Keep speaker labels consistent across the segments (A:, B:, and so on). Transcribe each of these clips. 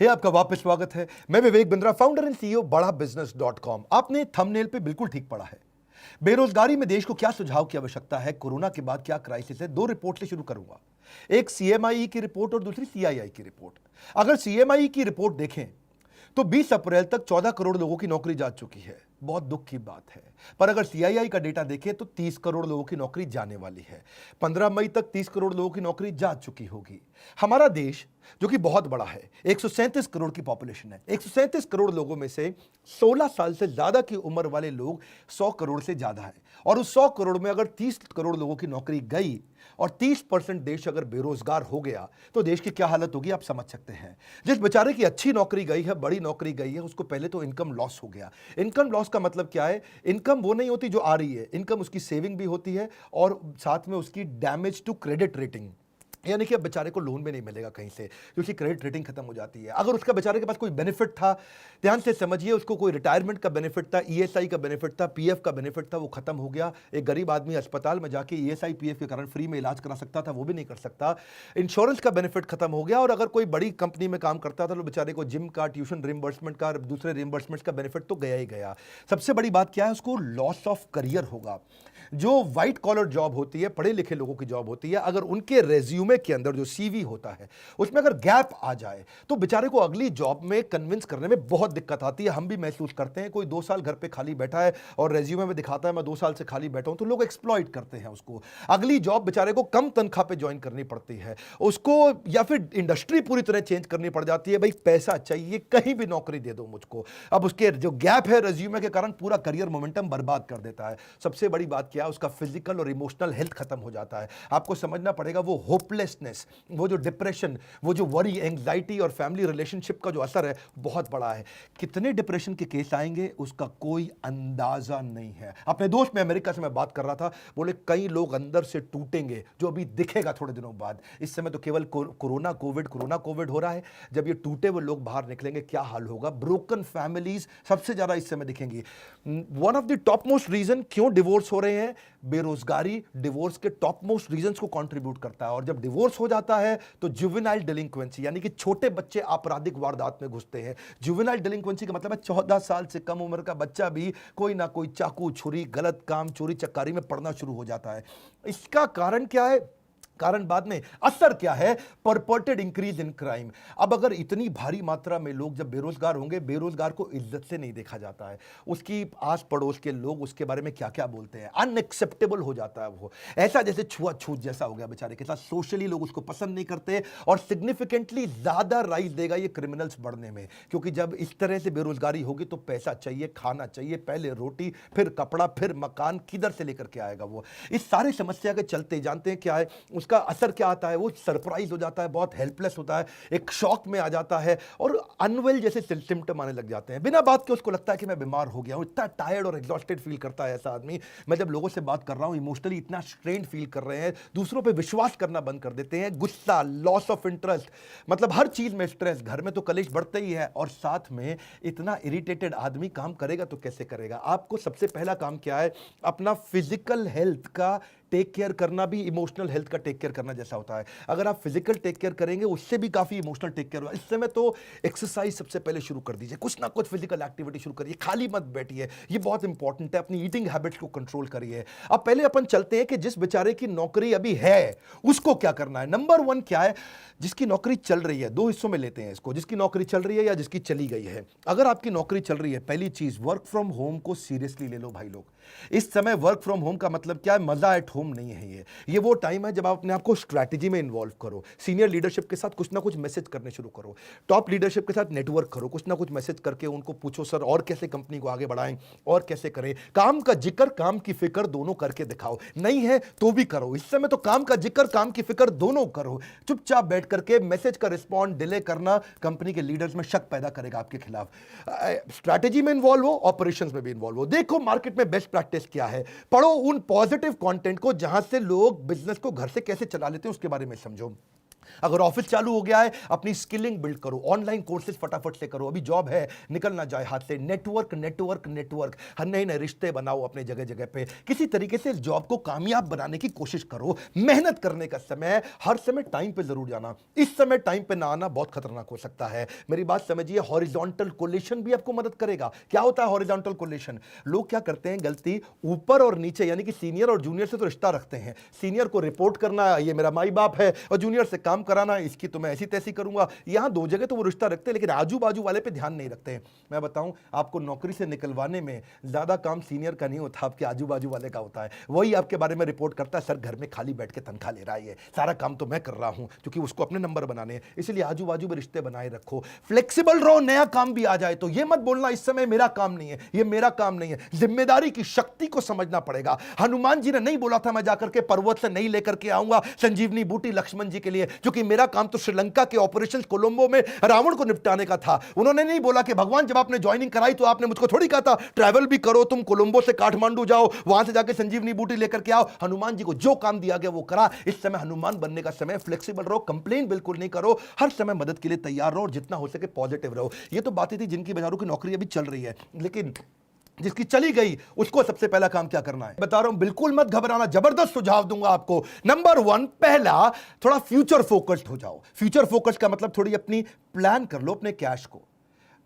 A: आपका वापस स्वागत है। मैं Vivek Bindra, founder and CEO बड़ा बिजनेस .com। आपने थंबनेल पे बिल्कुल ठीक पढ़ा है। बेरोजगारी में देश को क्या सुझाव की आवश्यकता है, कोरोना के बाद क्या क्राइसिस है। दो रिपोर्ट से शुरू करूंगा, एक सीएमआई की रिपोर्ट और दूसरी सीआईआई की रिपोर्ट। अगर सीएमआई की रिपोर्ट देखें तो 20 अप्रैल तक 14 करोड़ लोगों की नौकरी जा चुकी है। बहुत दुख की बात है। पर अगर सीआईआई का डेटा देखें तो 30 करोड़ लोगों की नौकरी जाने वाली है। 15 मई तक 30 करोड़ लोगों की नौकरी जा चुकी होगी। हमारा देश जो कि बहुत बड़ा है, 137 करोड़ की पॉपुलेशन है। 137 करोड़ लोगों में से 16 साल से ज्यादा की उम्र वाले लोग 100 करोड़ से ज्यादा है। और उस 100 करोड़ में अगर 30 करोड़ लोगों की नौकरी गई और 30% देश अगर बेरोजगार हो गया तो देश की क्या हालत होगी आप समझ सकते हैं। जिस बेचारे की अच्छी नौकरी गई है, बड़ी नौकरी गई है, उसको पहले तो इनकम लॉस हो गया। इनकम लॉस का मतलब क्या है? इनकम वो नहीं होती जो आ रही है, इनकम उसकी सेविंग भी होती है और साथ में उसकी डैमेज टू क्रेडिट रेटिंग, यानी कि अब बेचारे को लोन भी नहीं मिलेगा कहीं से क्योंकि क्रेडिट रेटिंग खत्म हो जाती है। अगर उसका बेचारे के पास कोई बेनिफिट था, ध्यान से समझिए, उसको कोई रिटायरमेंट का बेनिफिट था, ईएसआई का बेनिफिट था, पीएफ का बेनिफिट था, वो खत्म हो गया। एक गरीब आदमी अस्पताल में जाके ईएसआई पीएफ के कारण फ्री में इलाज करा सकता था, वो भी नहीं कर सकता। इंश्योरेंस का बेनिफिट खत्म हो गया। और अगर कोई बड़ी कंपनी में काम करता था तो बेचारे को जिम का, ट्यूशन रिम्बर्समेंट का, दूसरे रिम्बर्समेंट का बेनिफिट तो गया ही गया। सबसे बड़ी बात क्या है? उसको लॉस ऑफ करियर होगा। जो व्हाइट कॉलर जॉब होती है, पढ़े लिखे लोगों की जॉब होती है, अगर उनके रेज्यूमे के अंदर जो सीवी होता है उसमें अगर गैप आ जाए तो बेचारे को अगली जॉब में कन्विंस करने में बहुत दिक्कत आती है। हम भी महसूस करते हैं। कोई 2 साल घर पे खाली बैठा है और रेज्यूमे में दिखाता है मैं 2 साल से खाली बैठा हूं, तो लोग एक्सप्लॉइट करते हैं उसको। अगली जॉब बेचारे को कम तनख्वाह पे ज्वाइन करनी पड़ती है उसको, या फिर इंडस्ट्री पूरी तरह चेंज करनी पड़ जाती है। भाई पैसा चाहिए, कहीं भी नौकरी दे दो मुझको। अब उसके जो गैप है रेज्यूमे के कारण पूरा करियर मोमेंटम बर्बाद कर देता है। सबसे बड़ी बात क्या है? उसका फिजिकल और इमोशनल हेल्थ खत्म हो जाता है। आपको समझना पड़ेगा वो होपलेसनेस, वो जो डिप्रेशन, वो जो वरी, एंग्जाइटी और फैमिली रिलेशनशिप का जो असर है बहुत बड़ा है। कितने डिप्रेशन के केस आएंगे उसका कोई अंदाजा नहीं है। अपने दोस्त में अमेरिका से मैं बात कर रहा था, बोले कई लोग अंदर से टूटेंगे जो अभी दिखेगा थोड़े दिनों बाद। इस समय तो केवल कोरोना कोविड हो रहा है। जब ये टूटे हुए लोग बाहर निकलेंगे क्या हाल होगा? ब्रोकन फैमिलीज सबसे ज्यादा इस समय दिखेंगी। One of the top most reason क्यों डिवोर्स हो रहे हैं, बेरोजगारी डिवोर्स के टॉप मोस्ट रीजंस को कंट्रीब्यूट करता है। और जब डिवोर्स हो जाता है तो जुवेनाइल डिलिंक्वेंसी, यानी कि छोटे बच्चे आपराधिक वारदात में घुसते हैं। जुवेनाइल डिलिंक्वेंसी का मतलब है 14 साल से कम उम्र का बच्चा भी कोई ना कोई चाकू, छुरी, गलत काम, चोरी चक्कारी में पड़ना शुरू हो जाता है। इसका कारण क्या है? कारण बाद में, असर क्या है? परपर्टेड इंक्रीज इन क्राइम। अब अगर इतनी भारी मात्रा में लोग जब बेरोजगार होंगे, बेरोजगार को इज्जत से नहीं देखा जाता है। उसकी आस पड़ोस के लोग उसके बारे में क्या क्या बोलते हैं, अनएक्सेप्टेबल हो जाता है। वो ऐसा जैसे छुआछूत जैसा हो गया बेचारे के साथ। सोशली लोग उसको पसंद नहीं करते और सिग्निफिकेंटली ज्यादा राइज देगा ये क्रिमिनल्स बढ़ने में। क्योंकि जब इस तरह से बेरोजगारी होगी तो पैसा चाहिए, खाना चाहिए, पहले रोटी, फिर कपड़ा, फिर मकान, किधर से लेकर के आएगा वो? इस सारी समस्या के चलते जानते हैं क्या है उसका असर क्या आता है? वो सरप्राइज हो जाता है, बहुत हेल्पलेस होता है, एक शॉक में आ जाता है और अनवेल जैसे सिम्टम आने लग जाते हैं। बिना बात के उसको लगता है कि मैं बीमार हो गया हूं। इतना टायर्ड और एग्जॉस्टेड फील करता है ऐसा आदमी। मैं जब लोगों से बात कर रहा हूं, इमोशनली इतना स्ट्रेन फील कर रहे हैं, दूसरों पे विश्वास करना बंद कर देते हैं, गुस्सा, लॉस ऑफ इंटरेस्ट, मतलब हर चीज में स्ट्रेस। घर में तो कलेश बढ़ते ही है और साथ में इतना इरिटेटेड आदमी काम करेगा तो कैसे करेगा? आपको सबसे पहला काम क्या है? अपना फिजिकल हेल्थ का टेक केयर करना भी इमोशनल हेल्थ का टेक केयर करना जैसा होता है। अगर आप फिजिकल टेक केयर करेंगे उससे भी काफी इमोशनल टेक केयर होगा। इस समय तो एक्सरसाइज सबसे पहले शुरू कर दीजिए, कुछ ना कुछ फिजिकल एक्टिविटी शुरू करिए, खाली मत बैठिए, ये बहुत इंपॉर्टेंट है। अपनी ईटिंग हैबिट्स को कंट्रोल करिए। अब पहले अपन चलते हैं कि जिस बेचारे की नौकरी अभी है उसको क्या करना है। नंबर 1 क्या है? जिसकी नौकरी चल रही है, 2 हिस्सों में लेते हैं इसको, जिसकी नौकरी चल रही है या जिसकी चली गई है। अगर आपकी नौकरी चल रही है, पहली चीज वर्क फ्रॉम होम को सीरियसली ले लो भाई लोग। इस समय वर्क फ्रॉम होम का मतलब क्या है? मजा एट होम नहीं है। ये वो टाइम है जब आप अपने आप को स्ट्रैटेजी में इन्वॉल्व करो, सीनियर लीडरशिप के साथ कुछ ना कुछ मैसेज करने शुरू करो, टॉप लीडरशिप के साथ नेटवर्क करो, कुछ ना कुछ मैसेज करके उनको पूछो सर और कैसे कंपनी को आगे बढ़ाएं और कैसे करें। काम का जिक्र, काम की फिक्र दोनों करके दिखाओ। नहीं है तो भी करो। इस समय तो काम का जिक्र, काम की फिक्र दोनों करो। चुपचाप बैठ करके मैसेज का रिस्पॉन्ड डिले करना कंपनी के लीडर्स में शक पैदा करेगा आपके खिलाफ। स्ट्रैटेजी में इन्वॉल्व हो, ऑपरेशंस में भी इन्वॉल्व हो। देखो मार्केट में बेस्ट प्रैक्टिस क्या है, पढ़ो उन पॉजिटिव कंटेंट को जहां से लोग बिजनेस को घर से कैसे चला लेते हैं उसके बारे में समझो। अगर ऑफिस चालू हो गया है, अपनी स्किलिंग बिल्ड करो, ऑनलाइन कोर्सेज फटाफट से करो, अभी जॉब है निकल ना जाए हाथ से। नेटवर्क नेटवर्क नेटवर्क, हर नए नए रिश्ते बनाओ अपने जगह जगह पे। किसी तरीके से इस जॉब को कामयाब बनाने की कोशिश करो। मेहनत करने का समय है, हर समय टाइम पे जरूर जाना। इस समय टाइम पे ना आना बहुत खतरनाक हो सकता है। मेरी बात समझिए, हॉरिजॉन्टल कोलेशन भी आपको मदद करेगा। क्या होता है हॉरिजॉन्टल कोलेशन? लोग क्या करते हैं गलती, ऊपर और नीचे यानी कि सीनियर और जूनियर से तो रिश्ता रखते हैं। सीनियर को रिपोर्ट करना, ये मेरा माई बाप है, और जूनियर से काम कराना, इसकी तो मैं ऐसी तैसी करूंगा। यहां दो जगह तो वो रिश्ता रखते हैं, लेकिन आजू बाजू वाले पे ध्यान नहीं रखते हैं। मैं बताऊं, आपको नौकरी से निकलवाने में ज्यादा काम सीनियर का नहीं होता, आपके आजू बाजू वाले का होता है। वही आपके बारे में रिपोर्ट करता है, सर घर में खाली बैठ के तनख्वाह ले रहा है, ये सारा काम तो मैं कर रहा हूं, क्योंकि उसको अपने नंबर बनाने हैं। इसलिए आजू बाजू में रिश्ते बनाए रखो, फ्लेक्सिबल रहो। नया काम भी आ जाए तो ये मत बोलना इस समय मेरा काम नहीं है, ये मेरा काम नहीं है। जिम्मेदारी की शक्ति को समझना पड़ेगा। हनुमान जी ने नहीं बोला था मैं जाकर के पर्वत से नहीं लेकर के आऊंगा संजीवनी बूटी लक्ष्मण जी के लिए, क्योंकि मेरा काम तो श्रीलंका के ऑपरेशन कोलंबो में रावण को निपटाने का था। उन्होंने नहीं बोला कि भगवान जब आपने ज्वाइनिंग कराई तो आपने मुझको थोड़ी कहा था ट्रैवल भी करो, तुम कोलंबो से काठमांडू जाओ, वहां से जाके संजीवनी बूटी लेकर के आओ। हनुमान जी को जो काम दिया गया वो करा। इस समय हनुमान बनने का समय। फ्लेक्सिबल रहो, कंप्लेन बिल्कुल नहीं करो, हर समय मदद के लिए तैयार रहो और जितना हो सके पॉजिटिव रहो। ये तो बातें थी जिनकी बेचारों की नौकरी अभी चल रही है, लेकिन जिसकी चली गई उसको सबसे पहला काम क्या करना है बता रहा हूं। बिल्कुल मत घबराना, जबरदस्त सुझाव दूंगा आपको। नंबर 1, पहला, थोड़ा फ्यूचर फोकस्ड हो जाओ। फ्यूचर फोकस्ड का मतलब थोड़ी अपनी प्लान कर लो अपने कैश को।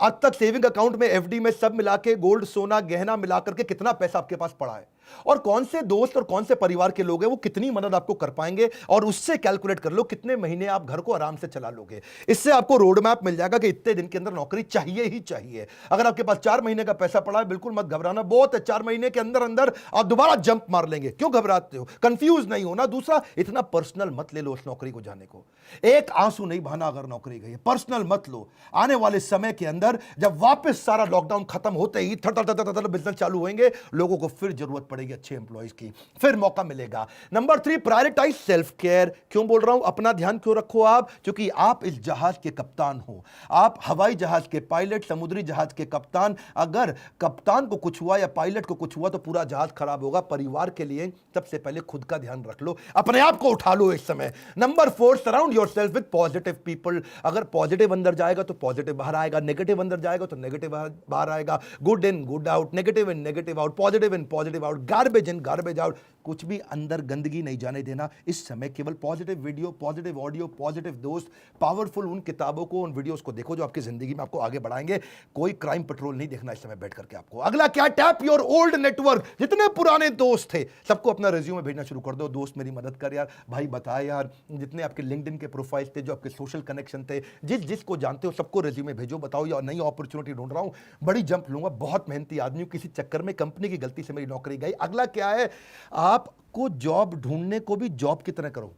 A: आज तक सेविंग अकाउंट में, एफडी में सब मिला के, गोल्ड सोना गहना मिला करके कितना पैसा आपके पास पड़ा है, और कौन से दोस्त और कौन से परिवार के लोग हैं वो कितनी मदद आपको कर पाएंगे, और उससे कैलकुलेट कर लो कितने महीने आप घर को आराम से चला लोगे। इससे आपको रोड मैप मिल जाएगा कि इतने दिन के अंदर नौकरी चाहिए ही चाहिए। अगर आपके पास 4 महीने का पैसा पड़ा है, बिल्कुल मत घबराना, बहुत है, 4 महीने के अंदर अंदर आप दोबारा जंप मार लेंगे। क्यों घबराते हो? कंफ्यूज नहीं होना। दूसरा, इतना पर्सनल मत ले लो उस नौकरी को जाने को। एक आंसू नहीं बहाना अगर नौकरी गई, पर्सनल मत लो। आने वाले समय के अंदर जब वापस सारा लॉकडाउन खत्म होते ही थर बिजनेस चालू होंगे, लोगों को फिर जरूरत पड़ेगी अच्छे एम्प्लॉइज की, फिर मौका मिलेगा। Number 3, prioritise self care. क्यों बोल रहा हूं अपना ध्यान क्यों रखो आप? क्योंकि आप इस जहाज के कप्तान हो। आप हवाई जहाज के पायलट, समुद्री जहाज के कप्तान। अगर कप्तान को कुछ हुआ या पायलट को कुछ हुआ तो पूरा जहाज खराब होगा। परिवार के लिए सबसे पहले खुद का ध्यान रख लो, अपने आप को उठा लो इस समय। Number 4, surround yourself with positive people. अगर पॉजिटिव अंदर जाएगा तो पॉजिटिव बाहर आएगा, नेगेटिव अंदर जाएगा तो नेगेटिव बाहर आएगा। Good in good out, negative in negative out, positive in positive out, garbage in garbage out. कुछ भी अंदर गंदगी नहीं जाने देना इस समय। केवल positive video, positive audio, positive दोस्त, पावरफुल उन किताबों को, उन वीडियोस को देखो जो आपकी जिंदगी में आपको आगे बढ़ाएंगे। कोई क्राइम पेट्रोल नहीं देखना इस समय बैठ करके आपको। अगला क्या? Tap your old network. जितने पुराने दोस्त थे सबको अपना रिज्यूमे भेजना शुरू कर दो। दोस्त मेरी मदद कर यार, भाई बता यार, जितने आपके लिंक्डइन के प्रोफाइल थे, जो आपके सोशल कनेक्शन थे, जिसको जानते हो सबको रिज्यूमे भेजो। बताओ यार नई अपॉर्चुनिटी ढूंढ रहा हूं, बड़ी जंप लूंगा, बहुत मेहनती आदमी हूं, किसी चक्कर में कंपनी की गलती से मेरी नौकरी गई। अगला क्या है? आपको जॉब ढूंढने को भी जॉब की तरह करो।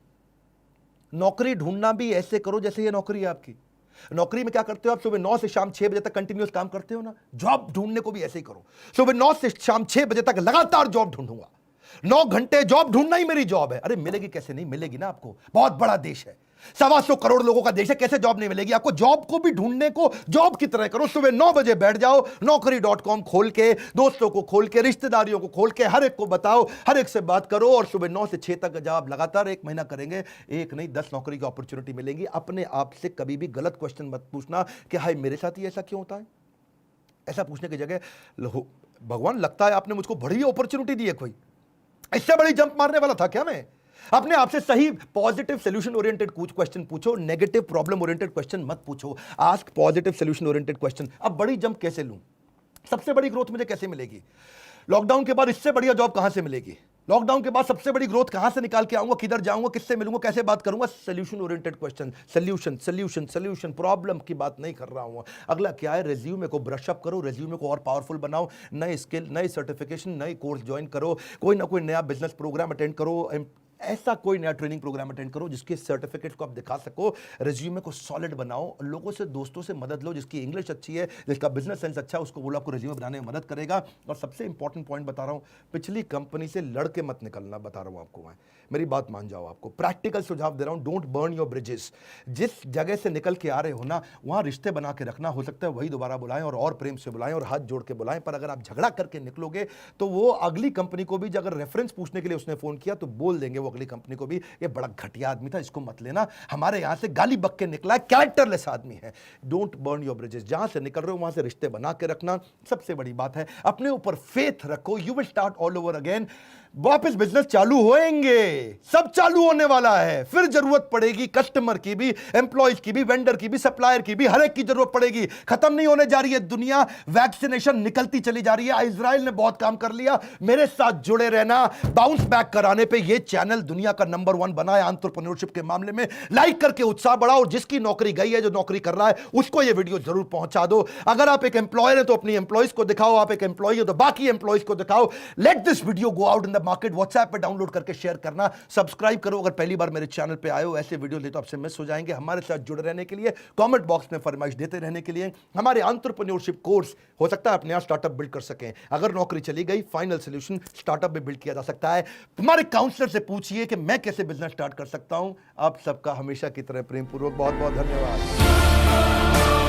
A: नौकरी ढूंढना भी ऐसे करो जैसे ये नौकरी है आपकी। नौकरी में क्या करते हो आप? सुबह 9 से शाम 6 बजे तक कंटिन्यूअस काम करते हो ना। जॉब ढूंढने को भी ऐसे ही करो। सुबह 9 से शाम 6 बजे तक लगातार जॉब ढूंढूंगा, 9 घंटे जॉब ढूंढना ही मेरी जॉब है। अरे मिलेगी कैसे नहीं मिलेगी ना आपको, बहुत बड़ा देश है, 125 करोड़ लोगों का देश है, कैसे जॉब नहीं मिलेगी आपको? जॉब को भी ढूंढने को जॉब की तरह करो। सुबह 9 बजे बैठ जाओ, naukri.com खोल के, दोस्तों को खोल के, रिश्तेदारियों को खोल के, हर एक को बताओ, हर एक से बात करो, और सुबह 9 से 6 तक जब आप लगातार 1 महीना करेंगे, एक नहीं 10 नौकरी की अपॉर्चुनिटी मिलेंगी। अपने आप से कभी भी गलत क्वेश्चन मत पूछना कि हाय मेरे साथ ही ऐसा क्यों होता है। ऐसा पूछने की जगह भगवान लगता है आपने मुझको बड़ी अपॉर्चुनिटी दी है, कोई इससे बड़ी जंप मारने वाला था क्या मैं? अपने आप से सही पॉजिटिव सोल्यूशन ओरिएंटेड कुछ क्वेश्चन पूछो, नेगेटिव प्रॉब्लम ओरिएंटेड क्वेश्चन मत पूछो। Ask positive solution oriented question. अब बड़ी जंप कैसे लूं? सबसे बड़ी ग्रोथ मुझे कैसे मिलेगी? लॉकडाउन के बाद इससे बढ़िया जॉब कहां से मिलेगी? लॉकडाउन के बाद सबसे बड़ी ग्रोथ कहां से निकाल के आऊंगा? किधर जाऊंगा? किससे मिलूंगा? कैसे बात करूंगा? Solution oriented question, solution solution solution, problem की बात नहीं कर रहा हूं। अगला क्या है? रेज्यूमे को ब्रश अप करो, रेज्यूमे को और पावरफुल बनाओ, नए स्किल, नए सर्टिफिकेशन, नए कोर्स ज्वाइन करो, कोई ना कोई नया बिजनेस प्रोग्राम अटेंड करो, ऐसा कोई नया ट्रेनिंग प्रोग्राम अटेंड करो जिसके सर्टिफिकेट को आप दिखा सको। रिज्यूमे को सॉलिड बनाओ, लोगों से, दोस्तों से मदद लो, जिसकी इंग्लिश अच्छी है, जिसका बिजनेस सेंस अच्छा है, उसको बोलो आपको रिज्यूमे बनाने में मदद करेगा। और सबसे इंपॉर्टेंट पॉइंट बता रहा हूं, पिछली कंपनी से लड़के मत निकलना, बता रहा हूं आपको मैं, मेरी बात मान जाओ। आपको प्रैक्टिकल सुझाव दे रहा हूं, डोंट बर्न योर ब्रिजेस। जिस जगह से निकल के आ रहे हो ना, वहां रिश्ते बना के रखना। हो सकता है वही दोबारा बुलाएं और प्रेम से बुलाएं और हाथ जोड़ के बुलाएं, पर अगर आप झगड़ा करके निकलोगे तो वो अगली कंपनी को भी अगर रेफरेंस पूछने के लिए उसने फोन किया तो बोल देंगे वो अगली कंपनी को भी, ये बड़ा घटिया आदमी था, इसको मत लेना, हमारे यहां से गाली बक के निकला है, कैरेक्टरलेस आदमी है। डोंट बर्न योर ब्रिजेस, जहां से निकल रहे हो वहां से रिश्ते बना के रखना सबसे बड़ी बात है। अपने ऊपर फेथ रखो, you will start all over again. वापस बिजनेस चालू होएंगे, सब चालू होने वाला है, फिर जरूरत पड़ेगी कस्टमर की भी, एम्प्लॉयज की भी, वेंडर की भी, सप्लायर की भी, हर एक की जरूरत पड़ेगी। खत्म नहीं होने जा रही है दुनिया, वैक्सीनेशन निकलती चली जा रही है। इजराइल ने बहुत काम कर लिया, मेरे साथ जुड़े रहना। बाउंस बैक कराने पे ये चैनल दुनिया का नंबर 1 बना है एंटरप्रेन्योरशिप के मामले में। लाइक करके उत्साह बढ़ाओ, और जिसकी नौकरी गई है, जो नौकरी कर रहा है, उसको ये वीडियो जरूर पहुंचा दो। अगर आप एक एम्प्लॉयर है तो अपनी एम्प्लॉयज को दिखाओ, आप एक एम्प्लॉय हो तो बाकी एम्प्लॉयज को दिखाओ। Let this video go out in the market. WhatsApp पे डाउनलोड करके शेयर करना, सब्सक्राइब करो अगर पहली बार मेरे चैनल पे आए हो। ऐसे वीडियो ले तो आपसे मिस हो जाएंगे। हमारे साथ जुड़े रहने के लिए, कमेंट बॉक्स में फरमाइश देते रहने के लिए, हमारे एंटरप्रेन्योरशिप कोर्स हो सकता है आप नया स्टार्टअप बिल्ड कर सकें। अगर नौकरी चली गई, फाइनल सोल्यूशन स्टार्टअप में बिल्ड किया जा सकता है। तुम्हारे काउंसलर से पूछिए कि मैं कैसे बिजनेस स्टार्ट कर सकता हूं। आप सबका हमेशा की तरह प्रेम पूर्वक बहुत बहुत धन्यवाद।